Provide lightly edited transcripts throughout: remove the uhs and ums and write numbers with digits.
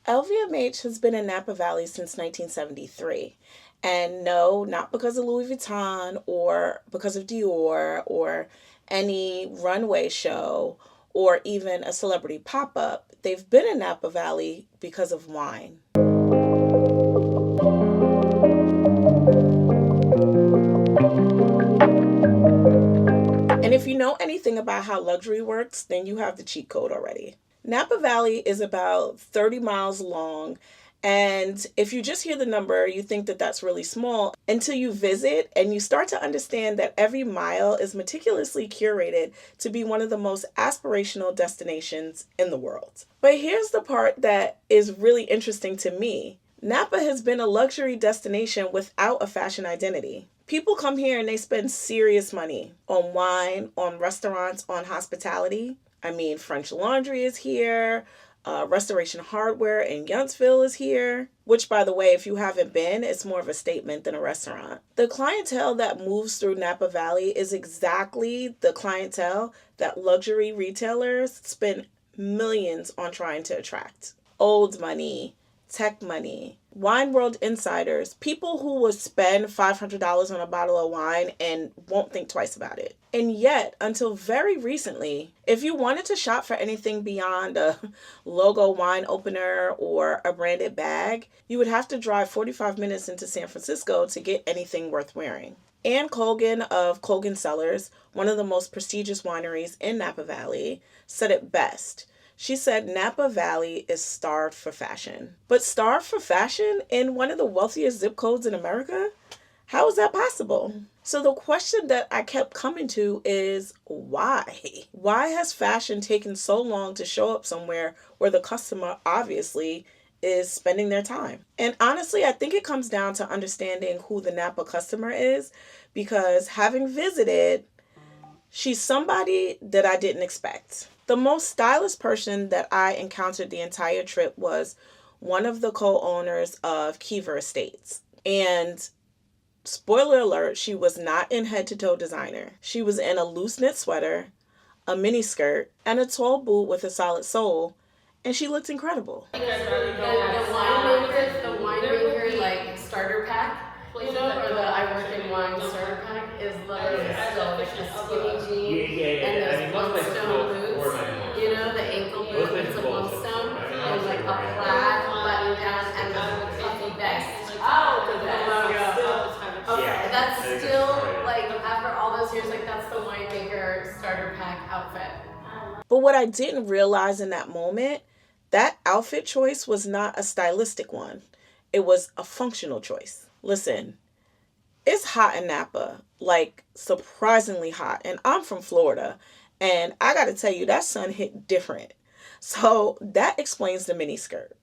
LVMH has been in Napa Valley since 1973. And no, not because of Louis Vuitton or because of Dior or any runway show or even a celebrity pop up. They've been in Napa Valley because of wine. And if you know anything about how luxury works, then you have the cheat code already. Napa Valley is about 30 miles long. And if you just hear the number, you think that that's really small until you visit and you start to understand that every mile is meticulously curated to be one of the most aspirational destinations in the world. But here's the part that is really interesting to me. Napa has been a luxury destination without a fashion identity. People come here and they spend serious money on wine, on restaurants, on hospitality. I mean, French Laundry is here. Restoration Hardware in Yountville is here, which, by the way, if you haven't been, it's more of a statement than a restaurant. The clientele that moves through Napa Valley is exactly the clientele that luxury retailers spend millions on trying to attract. Old money, tech money, wine world insiders, people who would spend $500 on a bottle of wine and won't think twice about it. And yet, until very recently, if you wanted to shop for anything beyond a logo wine opener or a branded bag, you would have to drive 45 minutes into San Francisco to get anything worth wearing. Ann Colgan of Colgan Cellars, one of the most prestigious wineries in Napa Valley, said it best. She said Napa Valley is starved for fashion. But starved for fashion in one of the wealthiest zip codes in America? How is that possible? So the question that I kept coming to is why? Why has fashion taken so long to show up somewhere where the customer obviously is spending their time? And honestly, I think it comes down to understanding who the Napa customer is, because having visited, she's somebody that I didn't expect. The most stylish person that I encountered the entire trip was one of the co-owners of Kiever Estates. And spoiler alert, she was not in head-to-toe designer. She was in a loose knit sweater, a mini skirt, and a tall boot with a solid sole, and she looked incredible. The winemaker like starter pack, you know, or the I work in wine starter pack is literally still like the skinny jean and those one-stone boots, you know, the ankle boot with the one-stone and like a plaid button down and the puffy vest. Okay, that's still like after all those years, like that's the winemaker starter pack outfit. But what I didn't realize in that moment, that outfit choice was not a stylistic one. It was a functional choice. Listen, it's hot in Napa, like surprisingly hot. And I'm from Florida. And I got to tell you, that sun hit different. So that explains the mini skirt.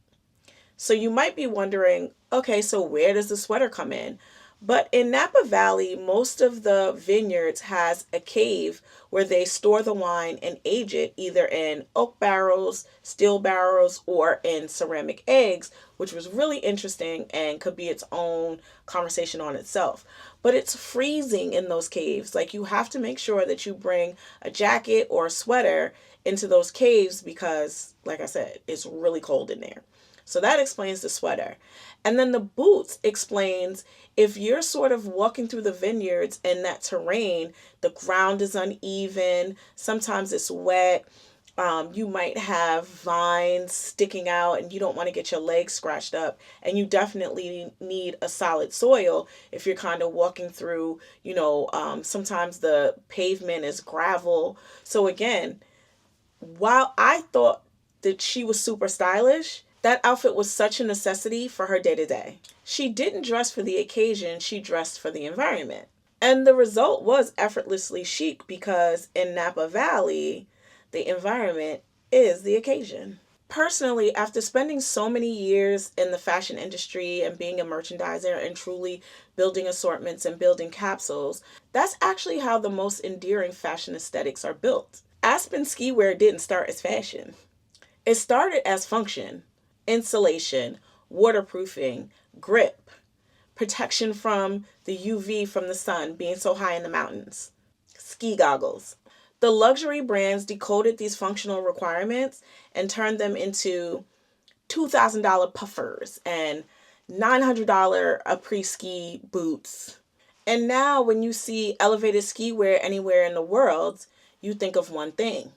So you might be wondering, okay, so where does the sweater come in? But in Napa Valley, most of the vineyards has a cave where they store the wine and age it either in oak barrels, steel barrels, or in ceramic eggs, which was really interesting and could be its own conversation on itself. But it's freezing in those caves. Like, you have to make sure that you bring a jacket or a sweater into those caves because, like I said, it's really cold in there. So that explains the sweater. And then the boots explains if you're sort of walking through the vineyards and that terrain, the ground is uneven, sometimes it's wet, you might have vines sticking out and you don't want to get your legs scratched up. And you definitely need a solid soil if you're kind of walking through, sometimes the pavement is gravel. So again, while I thought that she was super stylish, that outfit was such a necessity for her day to day. She didn't dress for the occasion, she dressed for the environment. And the result was effortlessly chic because in Napa Valley, the environment is the occasion. Personally, after spending so many years in the fashion industry and being a merchandiser and truly building assortments and building capsules, that's actually how the most endearing fashion aesthetics are built. Aspen ski wear didn't start as fashion. It started as function. Insulation, waterproofing, grip, protection from the UV from the sun being so high in the mountains, ski goggles. The luxury brands decoded these functional requirements and turned them into $2,000 puffers and $900 après-ski boots. And now when you see elevated ski wear anywhere in the world, you think of one thing.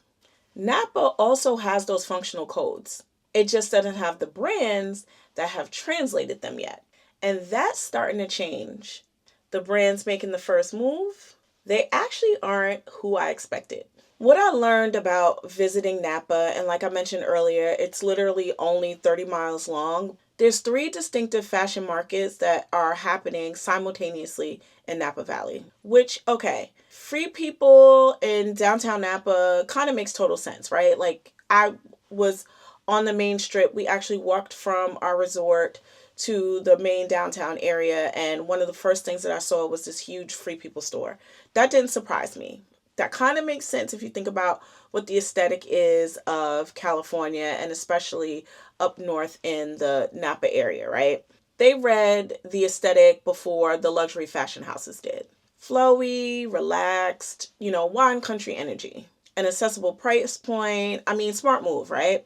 Napa also has those functional codes. It just doesn't have the brands that have translated them yet. And that's starting to change. The brands making the first move, they actually aren't who I expected. What I learned about visiting Napa, and like I mentioned earlier, it's literally only 30 miles long. There's 3 distinctive fashion markets that are happening simultaneously in Napa Valley, which, okay, free people in downtown Napa kind of makes total sense, right? Like, I was on the main strip. We actually walked from our resort to the main downtown area, and one of the first things that I saw was this huge free people store. That didn't surprise me. That kind of makes sense if you think about what the aesthetic is of California, and especially up north in the Napa area, right? They read the aesthetic before the luxury fashion houses did. Flowy, relaxed, wine country energy. An accessible price point. I mean, smart move, right?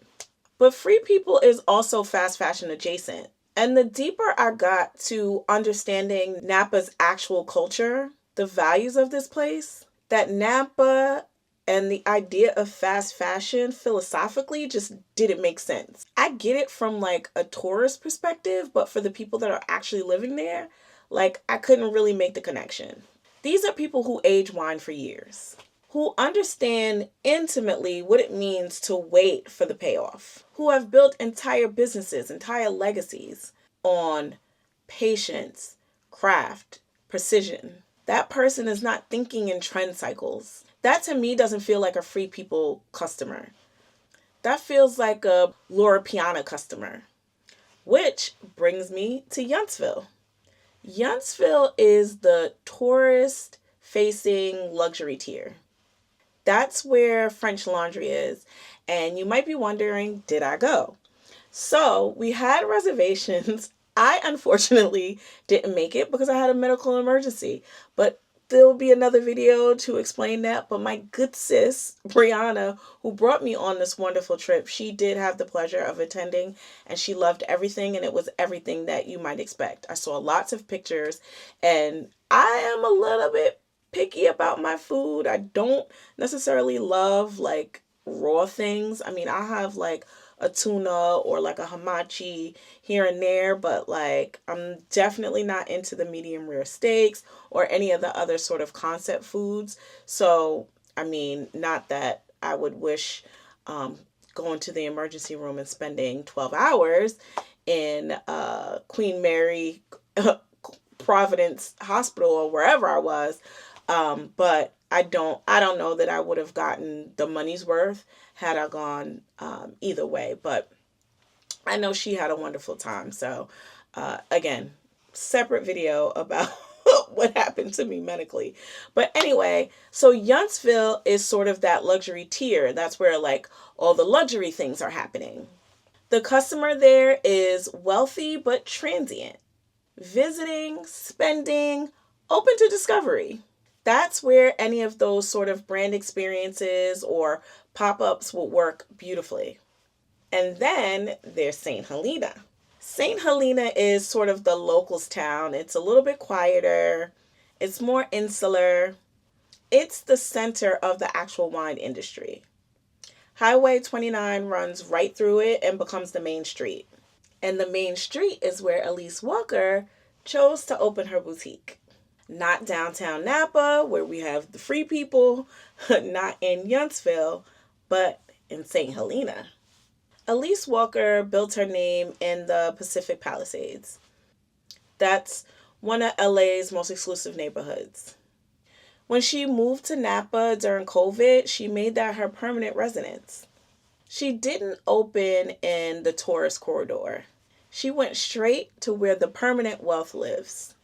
But Free People is also fast fashion adjacent. And the deeper I got to understanding Napa's actual culture, the values of this place, that Napa and the idea of fast fashion philosophically just didn't make sense. I get it from like a tourist perspective, but for the people that are actually living there, like I couldn't really make the connection. These are people who age wine for years, who understand intimately what it means to wait for the payoff, who have built entire businesses, entire legacies on patience, craft, precision. That person is not thinking in trend cycles. That to me doesn't feel like a Free People customer. That feels like a Laura Piana customer. Which brings me to Yountville. Yountville is the tourist facing luxury tier. That's where French Laundry is. And you might be wondering, did I go? So we had reservations. I unfortunately didn't make it because I had a medical emergency. But there'll be another video to explain that. But my good sis, Brianna, who brought me on this wonderful trip, she did have the pleasure of attending and she loved everything. And it was everything that you might expect. I saw lots of pictures and I am a little bit picky about my food. I don't necessarily love like raw things. I mean, I have like a tuna or like a hamachi here and there, but like I'm definitely not into the medium rare steaks or any of the other sort of concept foods. So, I mean, not that I would wish going to the emergency room and spending 12 hours in Queen Mary Providence Hospital or wherever I was. But I don't know that I would have gotten the money's worth had I gone either way. But I know she had a wonderful time. So again, separate video about what happened to me medically. But anyway, so Yountville is sort of that luxury tier. That's where like all the luxury things are happening. The customer there is wealthy but transient, visiting, spending, open to discovery. That's where any of those sort of brand experiences or pop-ups will work beautifully. And then there's St. Helena. St. Helena is sort of the locals town. It's a little bit quieter. It's more insular. It's the center of the actual wine industry. Highway 29 runs right through it and becomes the main street. And the main street is where Elyse Walker chose to open her boutique. Not downtown Napa, where we have the Free People, not in Yountville, but in St. Helena. Elyse Walker built her name in the Pacific Palisades. That's one of LA's most exclusive neighborhoods. When she moved to Napa during COVID, she made that her permanent residence. She didn't open in the tourist corridor. She went straight to where the permanent wealth lives.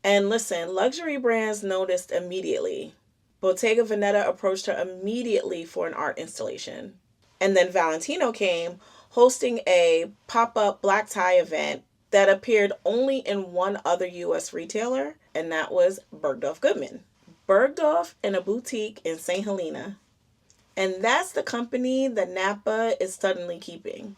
And listen, luxury brands noticed immediately. Bottega Veneta approached her immediately for an art installation. And then Valentino came, hosting a pop-up black tie event that appeared only in one other U.S. retailer, and that was Bergdorf Goodman. Bergdorf in a boutique in St. Helena. And that's the company that Napa is suddenly keeping.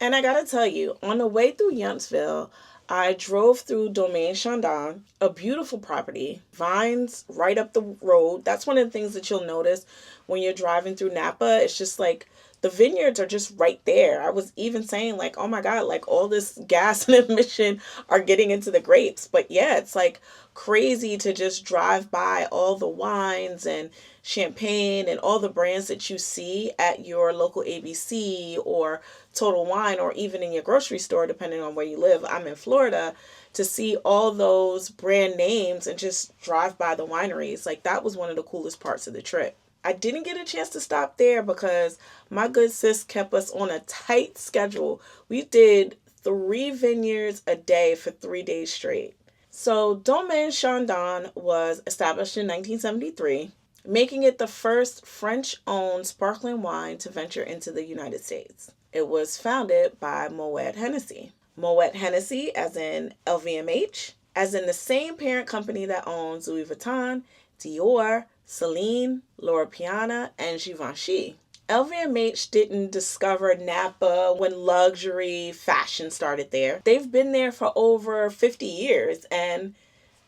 And I gotta tell you, on the way through Yountville, I drove through Domaine Chandon, a beautiful property, vines right up the road. That's one of the things that you'll notice when you're driving through Napa. It's just like the vineyards are just right there. I was even saying, like, oh my God, like all this gas and emission are getting into the grapes. But yeah, it's like crazy to just drive by all the wines and champagne and all the brands that you see at your local ABC or Total Wine or even in your grocery store, depending on where you live. I'm in Florida, to see all those brand names and just drive by the wineries. Like, that was one of the coolest parts of the trip. I didn't get a chance to stop there because my good sis kept us on a tight schedule. We did 3 vineyards a day for 3 days straight. So, Domaine Chandon was established in 1973, making it the first French owned sparkling wine to venture into the United States. It was founded by Moet Hennessy. Moet Hennessy, as in LVMH, as in the same parent company that owns Louis Vuitton, Dior, Celine, Loro Piana, and Givenchy. LVMH didn't discover Napa when luxury fashion started there. They've been there for over 50 years and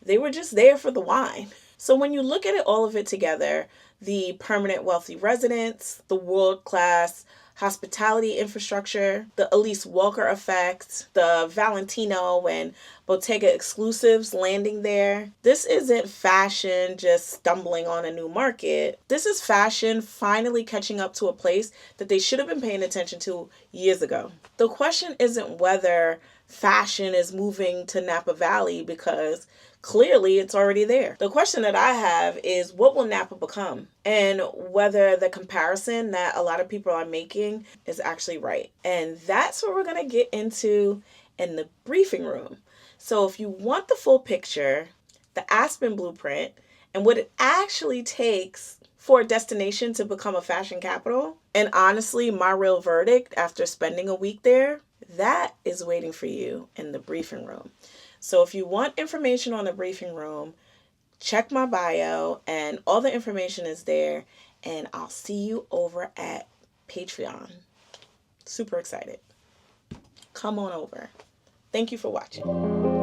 they were just there for the wine. So when you look at it, all of it together, the permanent wealthy residents, the world-class hospitality infrastructure, the Elyse Walker effect, the Valentino and Bottega exclusives landing there. This isn't fashion just stumbling on a new market. This is fashion finally catching up to a place that they should have been paying attention to years ago. The question isn't whether fashion is moving to Napa Valley, because clearly it's already there. The question that I have is, what will Napa become? And whether the comparison that a lot of people are making is actually right. And that's what we're going to get into in the briefing room. So if you want the full picture, the Aspen blueprint, and what it actually takes for a destination to become a fashion capital, and honestly, my real verdict after spending a week there, that is waiting for you in the briefing room. So if you want information on the briefing room, check my bio and all the information is there. And I'll see you over at Patreon. Super excited. Come on over. Thank you for watching.